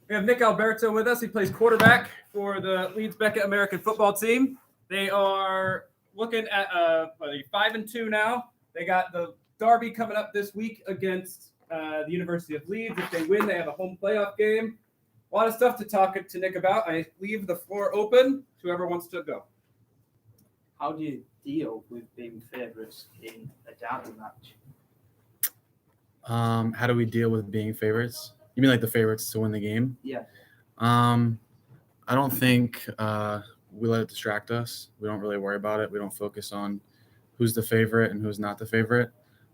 We have Nick Alberto with us. He plays quarterback for the Leeds Beckett American football team. They are looking at 5-2 now. They got the derby coming up this week against the University of Leeds. If they win, they have a home playoff game. A lot of stuff to talk to Nick about. I leave the floor open to whoever wants to go. How do you deal with being favourites in a derby match? How do we deal with being favorites? You mean like the favorites to win the game? Yeah. I don't think we let it distract us. We don't really worry about it. We don't focus on who's the favorite and who's not the favorite.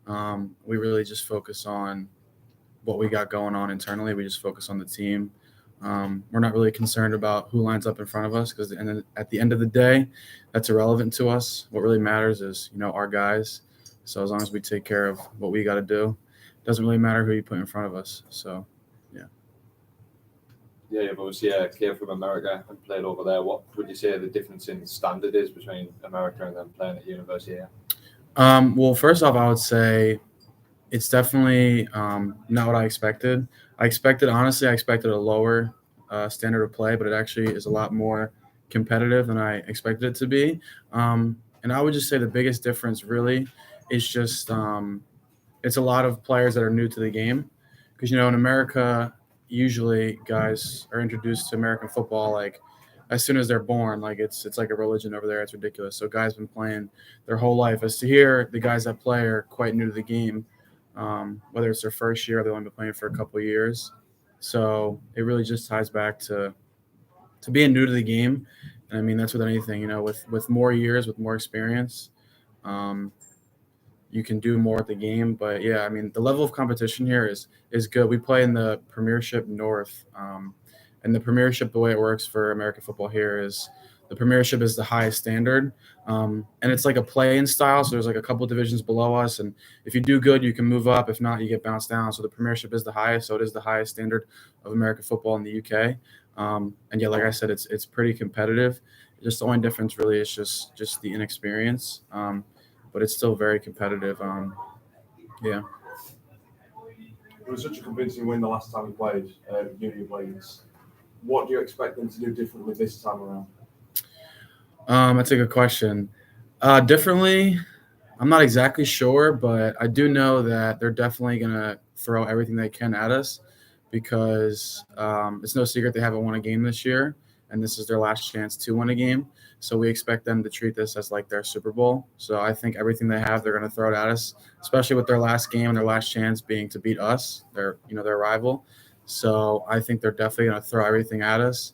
We really just focus on what we got going on internally. We just focus on the team. We're not really concerned about who lines up in front of us because at the end of the day, that's irrelevant to us. What really matters is, our guys. So as long as we take care of what we got to do, it doesn't really matter who you put in front of us. So, yeah. Yeah, you've obviously came from America and played over there. What would you say the difference in standard is between America and then playing at university here? Well, first off, I would say it's definitely not what I expected. I expected a lower standard of play, but it actually is a lot more competitive than I expected it to be. And I would just say the biggest difference really is just it's a lot of players that are new to the game. Because, in America, usually guys are introduced to American football like as soon as they're born. Like it's like a religion over there. It's ridiculous. So guys been playing their whole life. As to here, the guys that play are quite new to the game. Whether it's their first year or they've only been playing for a couple of years. So it really just ties back to being new to the game. And I mean, that's with anything, with more years, with more experience, you can do more at the game. But yeah, I mean, the level of competition here is good. We play in the Premiership North, and the Premiership, the way it works for American football here is the Premiership is the highest standard, and it's like a play-in style. So there's like a couple divisions below us, and if you do good, you can move up. If not, you get bounced down. So the Premiership is the highest, so it is the highest standard of American football in the UK. And yeah, like I said, it's pretty competitive. Just the only difference really is just the inexperience, but it's still very competitive. Yeah. It was such a convincing win the last time we played Union Leeds. What do you expect them to do differently this time around? That's a good question. Differently, I'm not exactly sure, but I do know that they're definitely going to throw everything they can at us because it's no secret they haven't won a game this year, and this is their last chance to win a game. So we expect them to treat this as like their Super Bowl. So I think everything they have, they're going to throw it at us, especially with their last game and their last chance being to beat us, their rival. So I think they're definitely going to throw everything at us.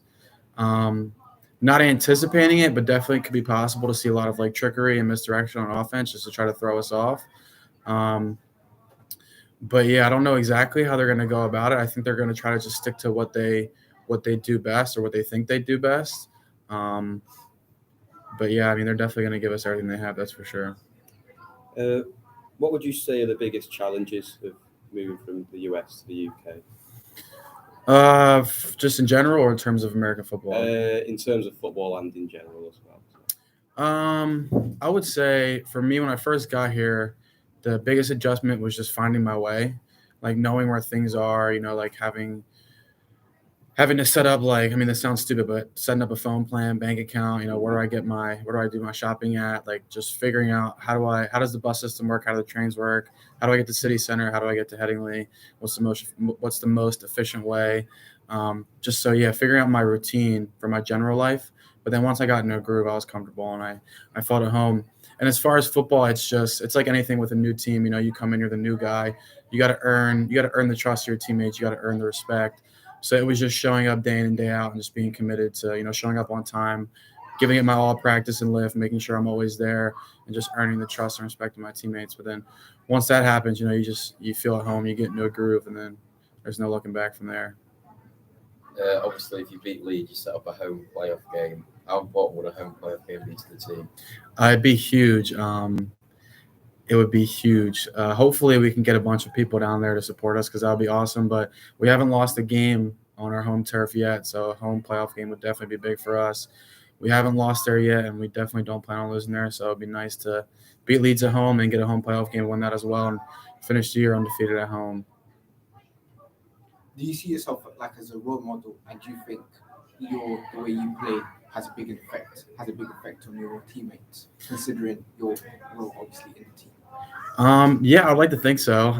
Not anticipating it, but definitely could be possible to see a lot of like trickery and misdirection on offense just to try to throw us off. But yeah, I don't know exactly how they're going to go about it. I think they're going to try to just stick to what they do best or what they think they do best. But yeah, I mean, they're definitely going to give us everything they have. That's for sure. What would you say are the biggest challenges of moving from the US to the UK? Just in general or in terms of American football? In terms of football and in general as well. I would say for me, when I first got here, the biggest adjustment was just finding my way, like knowing where things are, like having to set up, like, I mean, this sounds stupid, but setting up a phone plan, bank account, where do I do my shopping at? Like just figuring out how does the bus system work? How do the trains work? How do I get to city center? How do I get to Headingley? What's the most efficient way? Just so, yeah, figuring out my routine for my general life. But then once I got into a groove, I was comfortable and I felt at home. And as far as football, it's like anything with a new team. You come in, you're the new guy. You got to earn the trust of your teammates. You got to earn the respect. So it was just showing up day in and day out and just being committed to, showing up on time, giving it my all practice and lift, making sure I'm always there and just earning the trust and respect of my teammates. But then once that happens, you feel at home, you get into a groove, and then there's no looking back from there. Obviously, if you beat Leeds, you set up a home playoff game. How important would a home playoff game be to the team? It'd be huge. It would be huge. Hopefully we can get a bunch of people down there to support us because that would be awesome. But we haven't lost a game on our home turf yet, so a home playoff game would definitely be big for us. We haven't lost there yet, and we definitely don't plan on losing there. So it'd be nice to beat Leeds at home and get a home playoff game, win that as well, and finish the year undefeated at home. do you see yourself like as a role model, and do you think the way you play has a big effect on your teammates, considering your role obviously in the team? Yeah, I'd like to think so.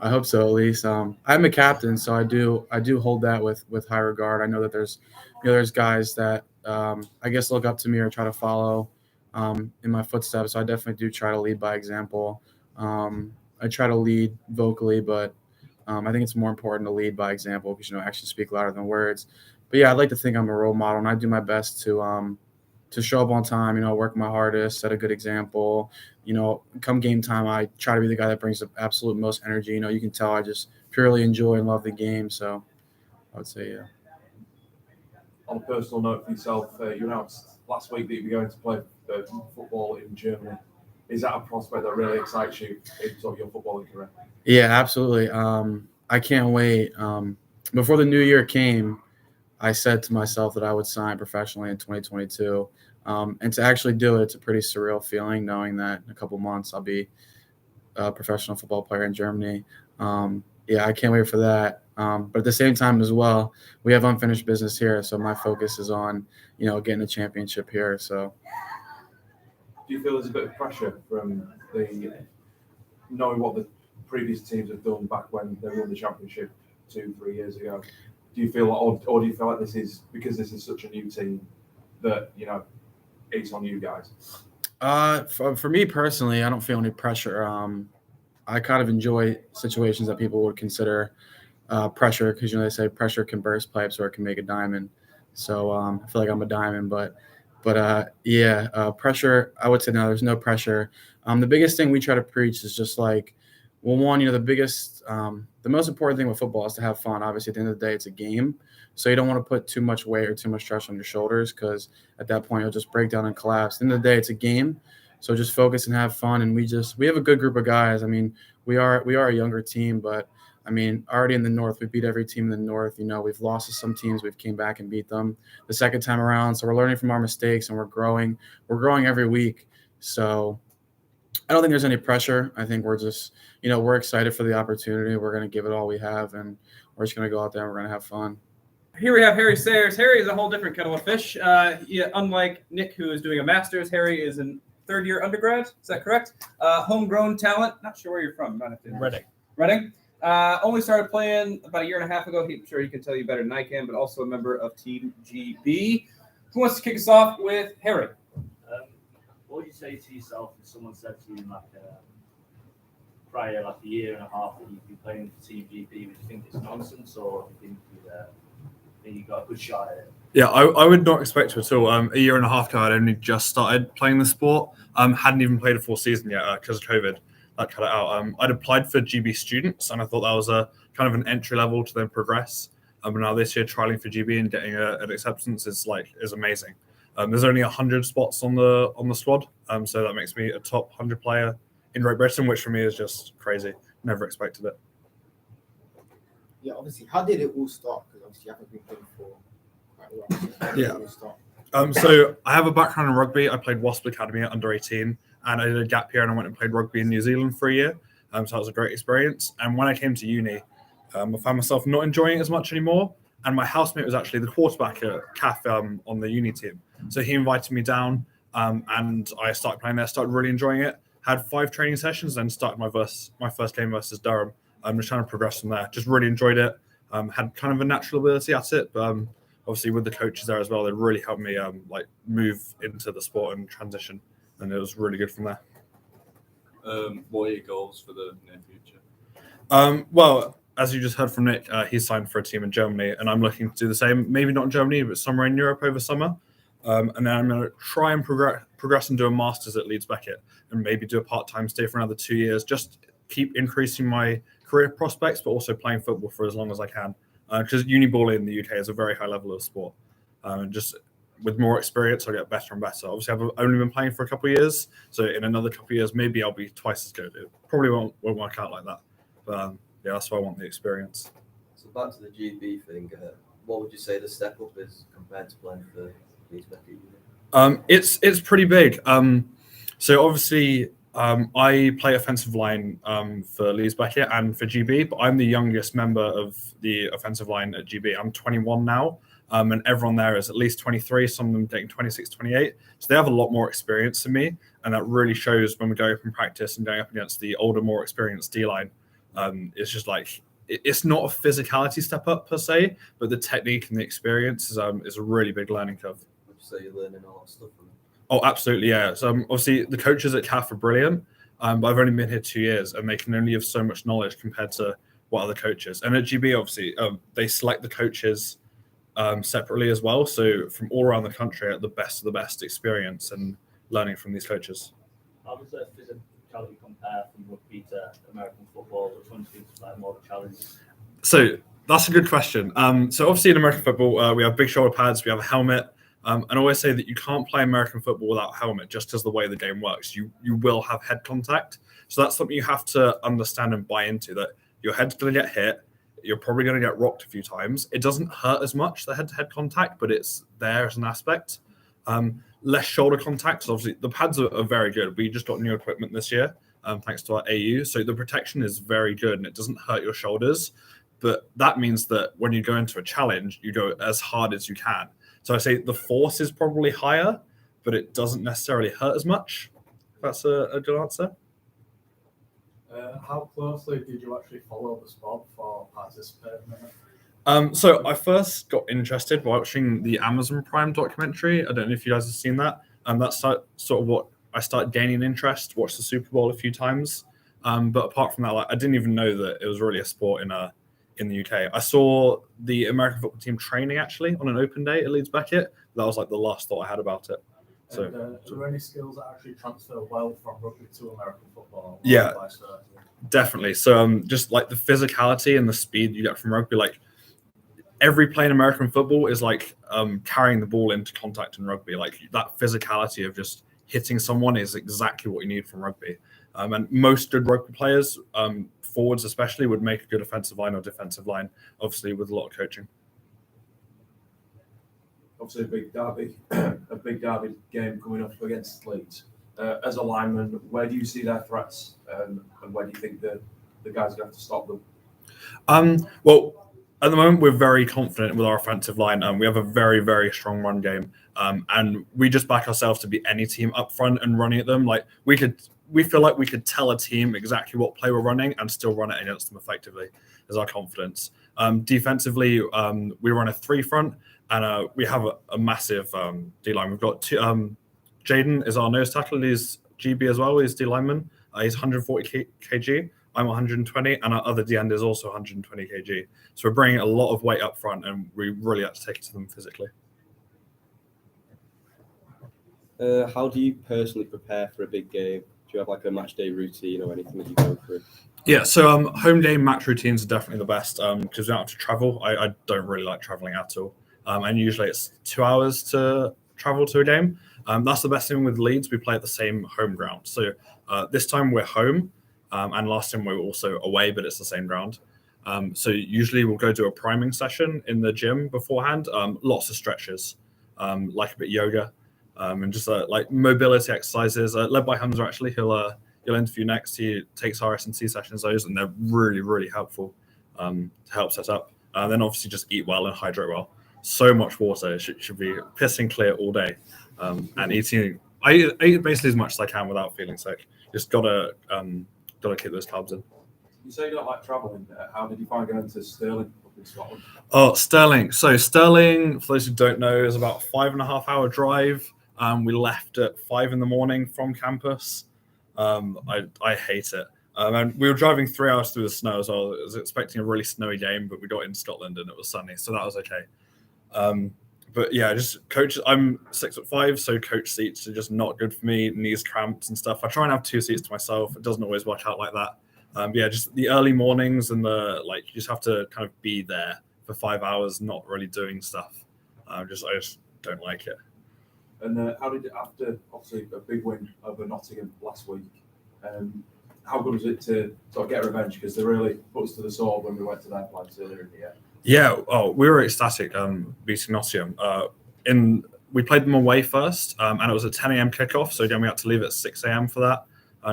I hope so, at least. I'm a captain, so I do hold that with high regard. I know that there's guys that I guess look up to me or try to follow in my footsteps. So I definitely do try to lead by example. I try to lead vocally, but I think it's more important to lead by example because actions speak louder than words. But yeah, I'd like to think I'm a role model, and I do my best to show up on time, work my hardest, set a good example. Come game time, I try to be the guy that brings the absolute most energy. You can tell I just purely enjoy and love the game. So I would say, yeah. On a personal note for yourself, you announced last week that you'd be going to play football in Germany. Is that a prospect that really excites you in sort of your footballing career? Yeah, absolutely. I can't wait. Before the new year came, I said to myself that I would sign professionally in 2022. And to actually do it, it's a pretty surreal feeling knowing that in a couple months I'll be a professional football player in Germany. Yeah, I can't wait for that. But at the same time as well, we have unfinished business here. So my focus is on, getting a championship here. So Do you feel there's a bit of pressure from knowing what the previous teams have done back when they won the championship 2-3 years ago? Do you feel, or do you feel like this is because this is such a new team that it's on you guys? For me personally, I don't feel any pressure. I kind of enjoy situations that people would consider pressure because they say pressure can burst pipes or it can make a diamond. So I feel like I'm a diamond, but pressure. I would say no. There's no pressure. The biggest thing we try to preach is just like, well, one, the most important thing with football is to have fun. Obviously, at the end of the day, it's a game. So you don't want to put too much weight or too much stress on your shoulders because at that point, you'll just break down and collapse. At the end of the day, it's a game. So just focus and have fun. And we have a good group of guys. I mean, we are a younger team, but I mean, already in the North, we beat every team in the North. We've lost to some teams. We've came back and beat them the second time around. So we're learning from our mistakes and we're growing. We're growing every week. So I don't think there's any pressure. I think we're just, we're excited for the opportunity. We're going to give it all we have, and we're just going to go out there and we're going to have fun. Here we have Harry Sayers. Harry is a whole different kettle of fish. Unlike Nick, who is doing a master's, Harry is in third-year undergrad. Is that correct? Homegrown talent. Not sure where you're from. Reading. Only started playing about a year and a half ago. I'm sure he can tell you better than I can, but also a member of Team GB. Who wants to kick us off with Harry? What would you say to yourself if someone said to you prior a year and a half that you'd be playing for Team GB? Would you think it's nonsense, or do you think you got a good shot at it? Yeah, I would not expect to at all. A year and a half ago, I'd only just started playing the sport. Hadn't even played a full season yet because of COVID. That cut it out. I'd applied for GB students, and I thought that was a kind of an entry level to then progress. But now this year, trialing for GB and getting an acceptance is amazing. There's only 100 spots on the squad, so that makes me a top 100 player in Great Britain, which for me is just crazy. Never expected it. Yeah, obviously. How did it all start? Because obviously you haven't been playing for quite a while. So how did it all start? So I have a background in rugby. I played Wasp Academy at under 18, and I did a gap year and I went and played rugby in New Zealand for a year. So that was a great experience. And when I came to uni, I found myself not enjoying it as much anymore. And my housemate was actually the quarterback at CAF on the uni team. So he invited me down, and I started playing there, started really enjoying it. Had 5 training sessions, then started my first game versus Durham. I'm just trying to progress from there. Just really enjoyed it. Had kind of a natural ability at it, but obviously with the coaches there as well, they really helped me move into the sport and transition, and it was really good from there. What are your goals for the near future? Well, as you just heard from Nick, he's signed for a team in Germany, and I'm looking to do the same. Maybe not in Germany, but somewhere in Europe over summer. And then I'm going to try and progress and do a master's at Leeds Beckett, and maybe do a part-time stay for another 2 years. Just keep increasing my career prospects, but also playing football for as long as I can. Because uni ball in the UK is a very high level of sport. And just with more experience, I'll get better and better. Obviously, I've only been playing for a couple of years, so in another couple of years, maybe I'll be twice as good. It probably won't work out like that, but yeah, that's why I want the experience. So back to the GB thing, what would you say the step up is compared to playing for Leeds Beckett? It's pretty big. So obviously I play offensive line for Leeds Beckett and for GB, but I'm the youngest member of the offensive line at GB. I'm 21 now, and everyone there is at least 23, some of them dating 26, 28. So they have a lot more experience than me, and that really shows when we go up in practice and going up against the older, more experienced D-line. It's just like, it's not a physicality step up per se, but the technique and the experience is a really big learning curve. Would you say you're learning a lot of stuff from it? Oh, absolutely, yeah. So obviously the coaches at CAF are brilliant, but I've only been here 2 years, and they can only have so much knowledge compared to what other coaches. And at GB, obviously, they select the coaches separately as well. So from all around the country, at the best of the best experience and learning from these coaches. How does that physicality compare from rugby to American football? Which one seems like more of a challenge? So that's a good question. So obviously in American football, we have big shoulder pads, we have a helmet. And I always say that you can't play American football without a helmet, just because the way the game works. You will have head contact. So that's something you have to understand and buy into, that your head's going to get hit. You're probably going to get rocked a few times. It doesn't hurt as much, the head-to-head contact, but it's there as an aspect. Less shoulder contact. So obviously, the pads are very good. We just got new equipment this year, thanks to our AU. So the protection is very good, and it doesn't hurt your shoulders. But that means that when you go into a challenge, you go as hard as you can. So I say the force is probably higher, but it doesn't necessarily hurt as much. That's a good answer. How closely did you actually follow the sport before participating in it? So I first got interested watching the Amazon Prime documentary. I don't know if you guys have seen that. That's sort of what I started gaining interest. Watched the Super Bowl a few times, but apart from that, I didn't even know that it was really a sport in the UK. I saw the American football team training actually on an open day at Leeds Beckett. That was like the last thought I had about it. So, and, are there any skills that actually transfer well from rugby to American football? Yeah, definitely. So just like the physicality and the speed you get from rugby, like every play in American football is like carrying the ball into contact in rugby. Like that physicality of just hitting someone is exactly what you need from rugby. And most good rugby players, forwards especially, would make a good offensive line or defensive line, obviously with a lot of coaching. Obviously, a big derby game coming up against Leeds. As a lineman, where do you see their threats, and where do you think the guys are going to have to stop them? Well, at the moment, we're very confident with our offensive line. We have a very, very strong run game, and we just back ourselves to beat any team up front and running at them. Like we feel like we could tell a team exactly what play we're running and still run it against them effectively, is our confidence. Defensively, we run a 3-front, and we have a massive D-line. We've got two, Jaden is our nose tackle. He's GB as well. He's D-lineman. He's 140 kg. I'm 120, and our other D-end is also 120 kg. So we're bringing a lot of weight up front, and we really have to take it to them physically. How do you personally prepare for a big game? Do you have like a match day routine or anything that you go through? Yeah, so home game match routines are definitely the best because we don't have to travel. I don't really like traveling at all. And usually it's 2 hours to travel to a game. That's the best thing with Leeds. We play at the same home ground. So this time we're home, and last time we were also away, but it's the same ground. So usually we'll go do a priming session in the gym beforehand. Lots of stretches, like a bit of yoga, and just like mobility exercises, led by Humza actually. He'll interview next. He takes our S&C sessions, those, and they're really, really helpful to help set up. Then obviously just eat well and hydrate well. So much water. It should be pissing clear all day. And eating, I eat basically as much as I can without feeling sick. Just gotta keep those carbs in. You say you don't like travelling. How did you find going to Stirling up in Scotland? Oh, Stirling. So Stirling, for those who don't know, is about 5.5 hour drive. We left at 5 a.m. from campus. I hate it. And we were driving 3 hours through the snow as well. I was expecting a really snowy game, but we got in Scotland and it was sunny, so that was okay. But yeah, just coach. I'm 6'5", so coach seats are just not good for me. Knees cramped and stuff. I try and have 2 seats to myself. It doesn't always work out like that. But yeah, just the early mornings and you just have to kind of be there for 5 hours, not really doing stuff. I just don't like it. And how did it, after obviously a big win over Nottingham last week, how good was it to sort of get revenge? Because they really put us to the sword when we went to their place earlier in the year. Yeah, we were ecstatic beating Nottingham. We played them away first, and it was a 10 a.m. kickoff, so again we had to leave at 6 a.m. for that.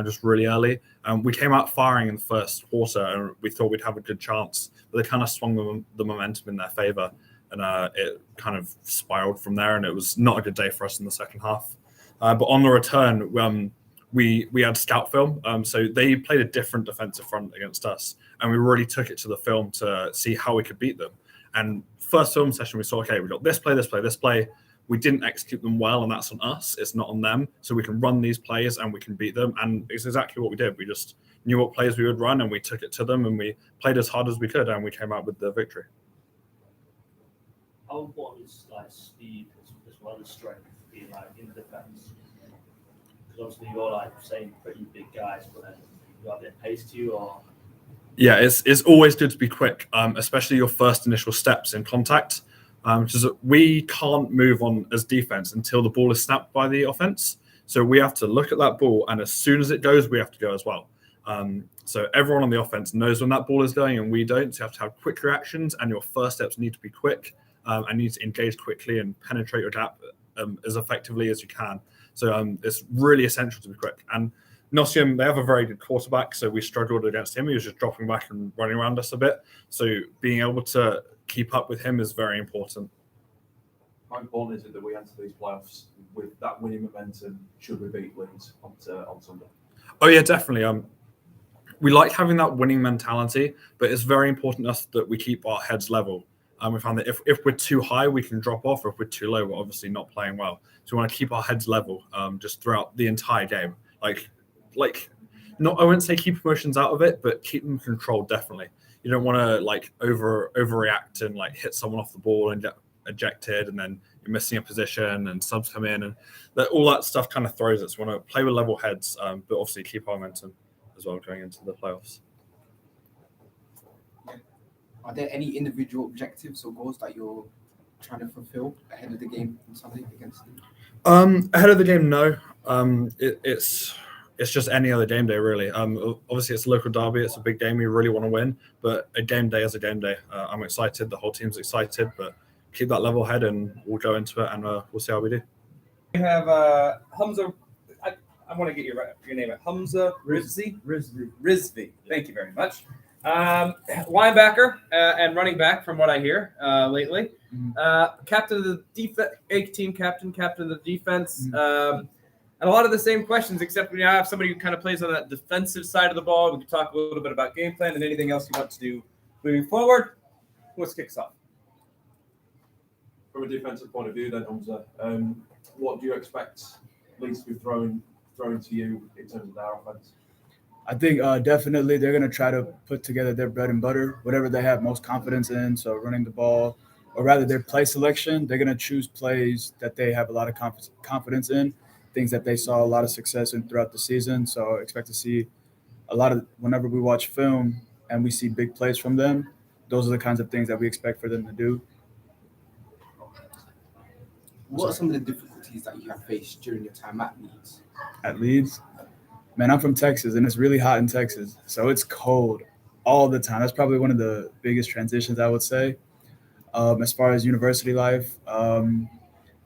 just really early. We came out firing in the first quarter, and we thought we'd have a good chance, but they kind of swung the momentum in their favor, and it kind of spiraled from there, and it was not a good day for us in the second half. But on the return, we had scout film, so they played a different defensive front against us, and we really took it to the film to see how we could beat them. And first film session, we saw, okay, we got this play, this play, this play. We didn't execute them well, and that's on us. It's not on them. So we can run these plays and we can beat them. And it's exactly what we did. We just knew what plays we would run, and we took it to them, and we played as hard as we could, and we came out with the victory. How important is like speed as well as strength being like in the defense? Because obviously you're like saying pretty big guys, but then you got a bit of pace to you, or yeah, it's always good to be quick, especially your first initial steps in contact. Because we can't move on as defense until the ball is snapped by the offense. So we have to look at that ball, and as soon as it goes, we have to go as well. So everyone on the offense knows when that ball is going, and we don't. So you have to have quick reactions, and your first steps need to be quick, and need to engage quickly and penetrate your gap as effectively as you can. So it's really essential to be quick. And Nottingham, they have a very good quarterback, so we struggled against him. He was just dropping back and running around us a bit. So being able to keep up with him is very important. How important is it that we enter these playoffs with that winning momentum should we beat Leeds on Sunday? Oh yeah, definitely. We like having that winning mentality, but it's very important to us that we keep our heads level. We found that if we're too high, we can drop off. If we're too low, we're obviously not playing well. So we want to keep our heads level just throughout the entire game. Not, I wouldn't say keep emotions out of it, but keep them controlled, definitely. You don't want to like overreact and like hit someone off the ball and get ejected, and then you're missing a position and subs come in, and all that stuff kind of throws us. We want to play with level heads, but obviously keep our momentum as well going into the playoffs. Are there any individual objectives or goals that you're trying to fulfill ahead of the game on Sunday against them? Ahead of the game, no. It's just any other game day, really. Obviously, it's a local derby. It's a big game. We really want to win, but a game day is a game day. I'm excited. The whole team's excited, but keep that level head, and we'll go into it, and we'll see how we do. We have Humza. I want to get your name. Humza Rizvie. Rizvie. Thank you very much. Linebacker and running back, from what I hear lately. Captain of the defense, team captain of the defense. And a lot of the same questions, except when you have somebody who kind of plays on that defensive side of the ball. We can talk a little bit about game plan and anything else you want to do moving forward. Let's kick us off. From a defensive point of view, then, Humza, what do you expect Leeds to be throwing to you in terms of their offense? I think definitely they're going to try to put together their bread and butter, whatever they have most confidence in. So running the ball, or rather their play selection, they're going to choose plays that they have a lot of confidence in, things that they saw a lot of success in throughout the season. So expect to see a lot of, whenever we watch film and we see big plays from them, those are the kinds of things that we expect for them to do. What are some of the difficulties that you have faced during your time at Leeds? At Leeds? Man, I'm from Texas, and it's really hot in Texas. So it's cold all the time. That's probably one of the biggest transitions, I would say. As far as university life,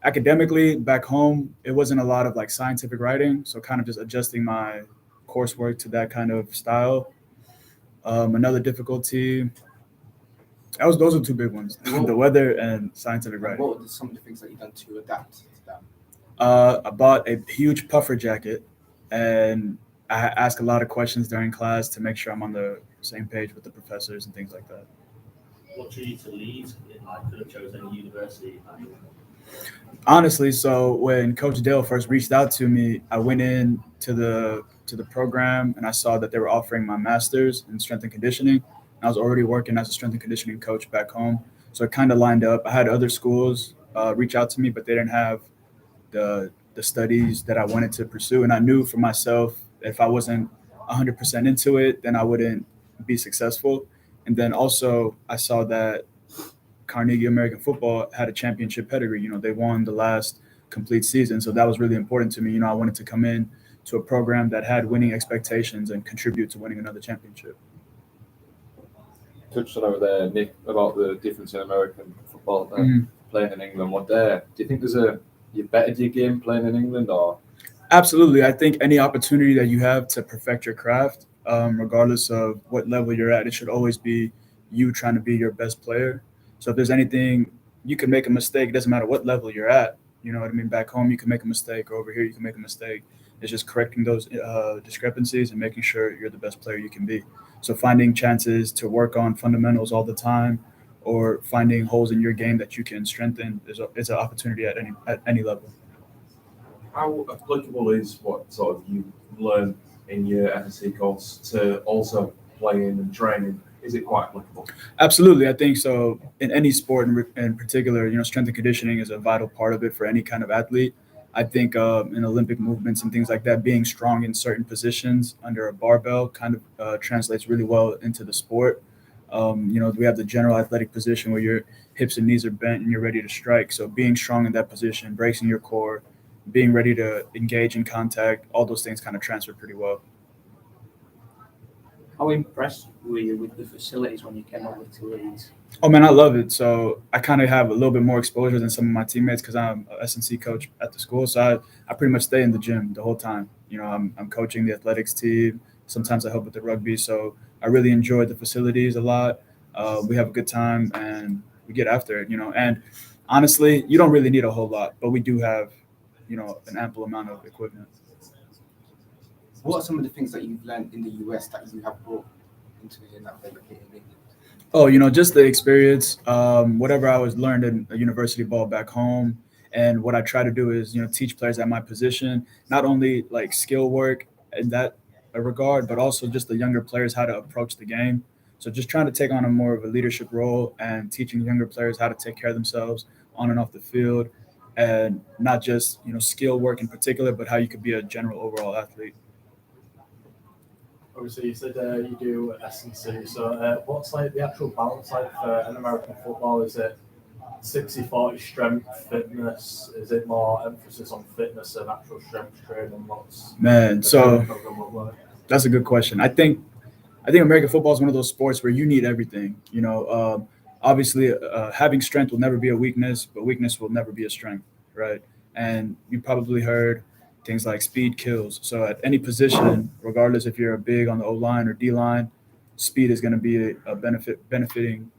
academically, back home, it wasn't a lot of like scientific writing. So kind of just adjusting my coursework to that kind of style. Another difficulty, those are two big ones, the weather and scientific writing. What were some of the things that you've done to adapt to that? I bought a huge puffer jacket, and I ask a lot of questions during class to make sure I'm on the same page with the professors and things like that. what drew you to Leeds? I could have chosen any university. Honestly, so when Coach Dale first reached out to me, I went in to the program and I saw that they were offering my master's in strength and conditioning. I was already working as a strength and conditioning coach back home, so it kind of lined up. I had other schools reach out to me, but they didn't have the studies that I wanted to pursue, and I knew for myself if I wasn't 100% into it, then I wouldn't be successful. And then also I saw that Carnegie American Football had a championship pedigree. You know, they won the last complete season. So that was really important to me. You know, I wanted to come in to a program that had winning expectations and contribute to winning another championship. Touched on over there, Nick, about the difference in American football playing in England. Do you think you bettered your game playing in England, or? Absolutely. I think any opportunity that you have to perfect your craft, regardless of what level you're at, it should always be you trying to be your best player. So if there's anything, you can make a mistake. It doesn't matter what level you're at. You know what I mean? Back home, you can make a mistake, or over here, you can make a mistake. It's just correcting those discrepancies and making sure you're the best player you can be. So finding chances to work on fundamentals all the time, or finding holes in your game that you can strengthen is an opportunity at any level. How applicable is what sort of you learn in your FSC course to also playing and training? Is it quite applicable? Absolutely, I think so. In any sport, in particular, strength and conditioning is a vital part of it for any kind of athlete. I think in Olympic movements and things like that, being strong in certain positions under a barbell kind of translates really well into the sport. We have the general athletic position where your hips and knees are bent and you're ready to strike. So being strong in that position, bracing your core, being ready to engage in contact, all those things kind of transfer pretty well. How impressed were you with the facilities when you came over to Leeds? Oh man, I love it. So I kind of have a little bit more exposure than some of my teammates because I'm a S&C coach at the school. So I pretty much stay in the gym the whole time. I'm coaching the athletics team. Sometimes I help with the rugby. So I really enjoy the facilities a lot. We have a good time and we get after it. And honestly, you don't really need a whole lot, but we do have, an ample amount of equipment. What are some of the things that you've learned in the US that you have brought into that in England? Oh, just the experience, whatever I was learned in a university ball back home. And what I try to do is, teach players at my position, not only like skill work in that regard, but also just the younger players how to approach the game. So just trying to take on a more of a leadership role and teaching younger players how to take care of themselves on and off the field, and not just, skill work in particular, but how you could be a general overall athlete. Obviously, you said you do S&C. So what's like the actual balance like for an American football? Is it 60-40 strength, fitness? Is it more emphasis on fitness and actual strength training? That's a good question. I think American football is one of those sports where you need everything. Obviously, having strength will never be a weakness, but weakness will never be a strength, right? And you probably heard things like speed kills. So at any position, regardless if you're a big on the O-line or D-line, speed is going to be a benefiting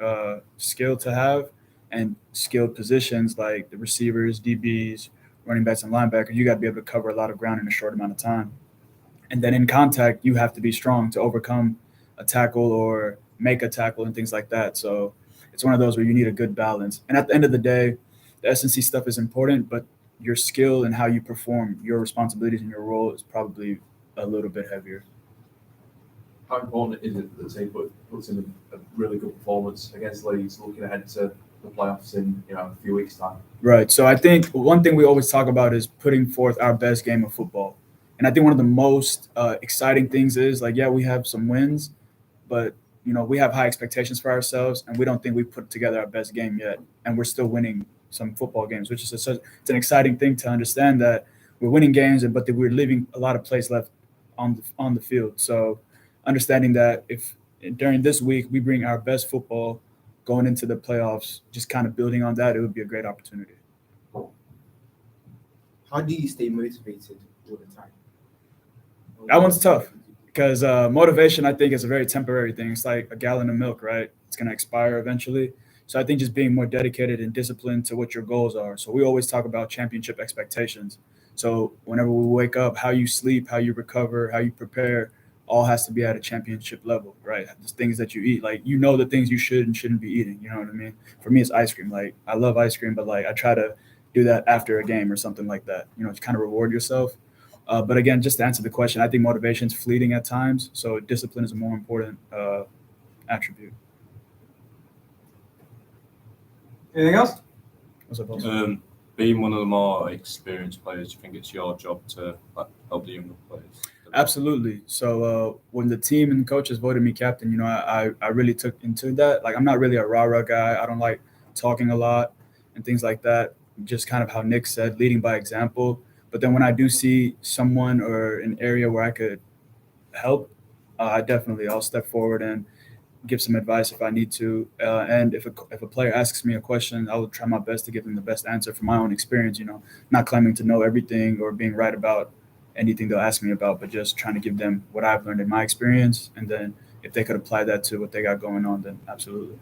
skill to have. And skilled positions like the receivers, DBs, running backs, and linebackers, you got to be able to cover a lot of ground in a short amount of time. And then in contact, you have to be strong to overcome a tackle or make a tackle and things like that. So it's one of those where you need a good balance. And at the end of the day, the S&C stuff is important, but your skill and how you perform your responsibilities in your role is probably a little bit heavier. How important is it that the team puts in a really good performance against Leeds, looking ahead to the playoffs in a few weeks' time? Right. So I think one thing we always talk about is putting forth our best game of football. And I think one of the most exciting things is we have some wins, but we have high expectations for ourselves, and we don't think we put together our best game yet, and we're still winning some football games, which is it's an exciting thing to understand that we're winning games, but that we're leaving a lot of plays left on the field. So understanding that if during this week we bring our best football going into the playoffs, just kind of building on that, it would be a great opportunity. How do you stay motivated all the time? That one's tough because motivation, I think, is a very temporary thing. It's like a gallon of milk, right? It's going to expire eventually. So I think just being more dedicated and disciplined to what your goals are. So we always talk about championship expectations. So whenever we wake up, how you sleep, how you recover, how you prepare, all has to be at a championship level, right? The things that you eat, the things you should and shouldn't be eating. You know what I mean? For me, it's ice cream. I love ice cream, but I try to do that after a game or something like that, to kind of reward yourself. But again, just to answer the question, I think motivation is fleeting at times. So discipline is a more important attribute. Anything else? What's up, boss? Being one of the more experienced players, do you think it's your job to help the younger players? Absolutely. So when the team and coaches voted me captain, I really took into that. I'm not really a rah-rah guy. I don't like talking a lot and things like that. Just kind of how Nick said, leading by example. But then when I do see someone or an area where I could help, I'll step forward and give some advice if I need to. And if a player asks me a question, I will try my best to give them the best answer from my own experience, not claiming to know everything or being right about anything they'll ask me about, but just trying to give them what I've learned in my experience. And then if they could apply that to what they got going on, then absolutely.